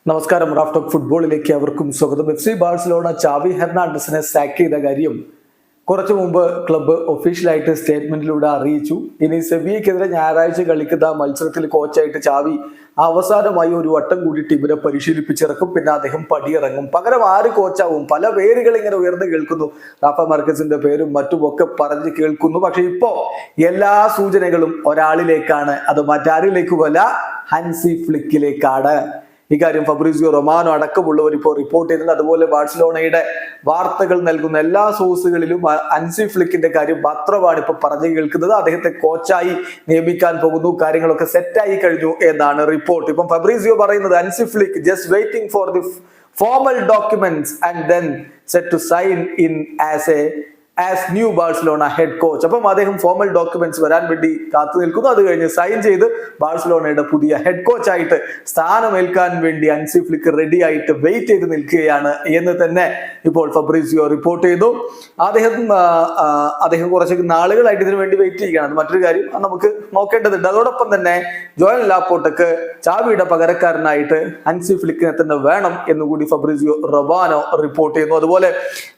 നമസ്കാരം. Raf talk ഫുട്ബോളിലേക്ക് അവർക്കും സ്വാഗതം. FC ബാഴ്സലോണ ചാവി ഹെർണാണ്ടസിനെ സാക്ക് ചെയ്ത കാര്യം കുറച്ചു മുമ്പ് ക്ലബ്ബ് ഒഫീഷ്യലായിട്ട് സ്റ്റേറ്റ്മെന്റിലൂടെ അറിയിച്ചു. ഇനി സെവിയക്കെതിരെ ഞായറാഴ്ച കളിക്കുന്ന മത്സരത്തിൽ കോച്ചായിട്ട് ചാവി അവസാനമായി ഒരു വട്ടം കൂടി ടീമിനെ പരിശീലിപ്പിച്ചിറക്കും. പിന്നെ അദ്ദേഹം പടിയിറങ്ങും. പകരം ആര് കോച്ചാവും? പല പേരുകൾ ഇങ്ങനെ ഉയർന്നു കേൾക്കുന്നു. റാഫ മാർക്കസിന്റെ പേരും മറ്റുമൊക്കെ പറഞ്ഞു കേൾക്കുന്നു. പക്ഷെ ഇപ്പോ എല്ലാ സൂചനകളും ഒരാളിലേക്കാണ്. അത് മറ്റാരിലേക്കുമല്ല, ഹൻസി ഫ്ലിക്കിലേക്കാണ്. ഇക്കാര്യം ഫബ്രീസിയോ റൊമാനോ അടക്കമുള്ളവർ ഇപ്പോൾ റിപ്പോർട്ട് ചെയ്യുന്നുണ്ട്. അതുപോലെ ബാഴ്സലോണയുടെ വാർത്തകൾ നൽകുന്ന എല്ലാ സോഴ്സുകളിലും ഹൻസി ഫ്ലിക്കിന്റെ കാര്യം മാത്രമാണ് ഇപ്പൊ പറഞ്ഞു കേൾക്കുന്നത്. അദ്ദേഹത്തെ കോച്ചായി നിയമിക്കാൻ പോകുന്നു, കാര്യങ്ങളൊക്കെ സെറ്റായി കഴിഞ്ഞു എന്നാണ് റിപ്പോർട്ട്. ഇപ്പം ഫബ്രീസിയോ പറയുന്നത് Hansi Flick just waiting for the formal documents and then set to sign in as new Barcelona head coach. അപ്പം അദ്ദേഹം ഫോർമൽ ഡോക്യുമെന്റ്സ് വരാൻ വേണ്ടി കാത്തു നിൽക്കുന്നു. അത് കഴിഞ്ഞ് സൈൻ ചെയ്ത് ബാഴ്സലോണയുടെ പുതിയ ഹെഡ് കോച്ചായിട്ട് സ്ഥാനമേൽക്കാൻ വേണ്ടി ഹൻസി ഫ്ലിക്ക് റെഡി ആയിട്ട് വെയിറ്റ് ചെയ്ത് നിൽക്കുകയാണ് എന്ന് തന്നെ ഇപ്പോൾ ഫബ്രീസിയോ റിപ്പോർട്ട് ചെയ്തു. അദ്ദേഹം കുറച്ച് നാളുകളായിട്ട് ഇതിനു വേണ്ടി വെയിറ്റ് ചെയ്യുകയാണ്. അത് മറ്റൊരു കാര്യം നമുക്ക് നോക്കേണ്ടതുണ്ട്. അതോടൊപ്പം തന്നെ ജോയൽ ലാപ്പോർട്ടക്ക് ചാവിയുടെ പകരക്കാരനായിട്ട് ഹൻസി ഫ്ലിക്കിനെ തന്നെ വേണം എന്നുകൂടി ഫബ്രീസിയോ റൊമാനോ റിപ്പോർട്ട് ചെയ്യുന്നു. അതുപോലെ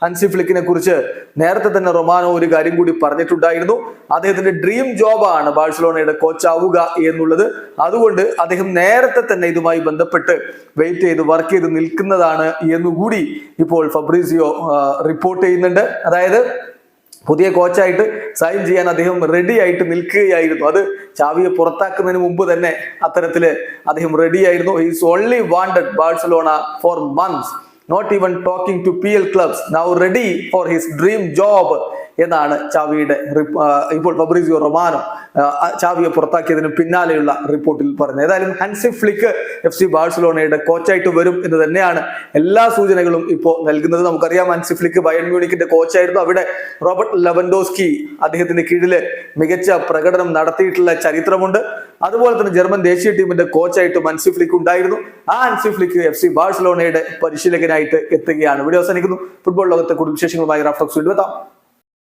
ഹൻസി ഫ്ലിക്കിനെ കുറിച്ച് നേരത്തെ തന്നെ റൊമാനോ ഒരു കാര്യം കൂടി പറഞ്ഞിട്ടുണ്ടായിരുന്നു. അദ്ദേഹത്തിന്റെ ഡ്രീം ജോബാണ് ബാഴ്സലോണയുടെ കോച്ച് ആവുക എന്നുള്ളത്. അതുകൊണ്ട് അദ്ദേഹം നേരത്തെ തന്നെ ഇതുമായി ബന്ധപ്പെട്ട് വെയിറ്റ് ചെയ്ത് വർക്ക് ചെയ്ത് നിൽക്കുന്നതാണ് എന്നുകൂടി ഇപ്പോൾ ഫബ്രീസിയോ റിപ്പോർട്ട് ചെയ്യുന്നുണ്ട്. അതായത് പുതിയ കോച്ചായിട്ട് സൈൻ ചെയ്യാൻ അദ്ദേഹം റെഡി ആയിട്ട് നിൽക്കുകയായിരുന്നു. അത് ചാവിയെ പുറത്താക്കുന്നതിന് മുമ്പ് തന്നെ അത്തരത്തില് അദ്ദേഹം റെഡി ആയിരുന്നു. Is only wanted Barcelona for months, not even talking to PL clubs, now ready for his dream job എന്നാണ് ചാവിയുടെ ഇപ്പോൾ ഫബ്രീസിയോ റൊമാനോ ചാവിയെ പുറത്താക്കിയതിന് പിന്നാലെയുള്ള റിപ്പോർട്ടിൽ പറഞ്ഞത്. ഏതായാലും ഹൻസി ഫ്ലിക്ക് FC ബാഴ്സലോണയുടെ കോച്ചായിട്ട് വരും എന്ന് തന്നെയാണ് എല്ലാ സൂചനകളും ഇപ്പോൾ നൽകുന്നത്. നമുക്കറിയാം, ഹൻസി ഫ്ലിക്ക് ബയൺ മ്യൂണിക്കിന്റെ കോച്ചായിരുന്നു. അവിടെ റോബർട്ട് ലെവൻഡോസ്കി അദ്ദേഹത്തിന്റെ കീഴില് മികച്ച പ്രകടനം നടത്തിയിട്ടുള്ള ചരിത്രമുണ്ട്. അതുപോലെ തന്നെ ജർമ്മൻ ദേശീയ ടീമിന്റെ കോച്ചായിട്ടും ഹൻസി ഫ്ലിക്ക് ഉണ്ടായിരുന്നു. ആ ഹൻസി ഫ്ലിക്ക് FC ബാഴ്സലോണയുടെ പരിശീലകനായിട്ട് എത്തുകയാണ്. വീഡിയോ അവസാനിക്കുന്നു. ഫുട്ബോൾ ലോകത്തെ കൂടുതൽ വിശേഷങ്ങളുമായി റാഫ് ടോക്സ് വീണ്ടും എത്താം.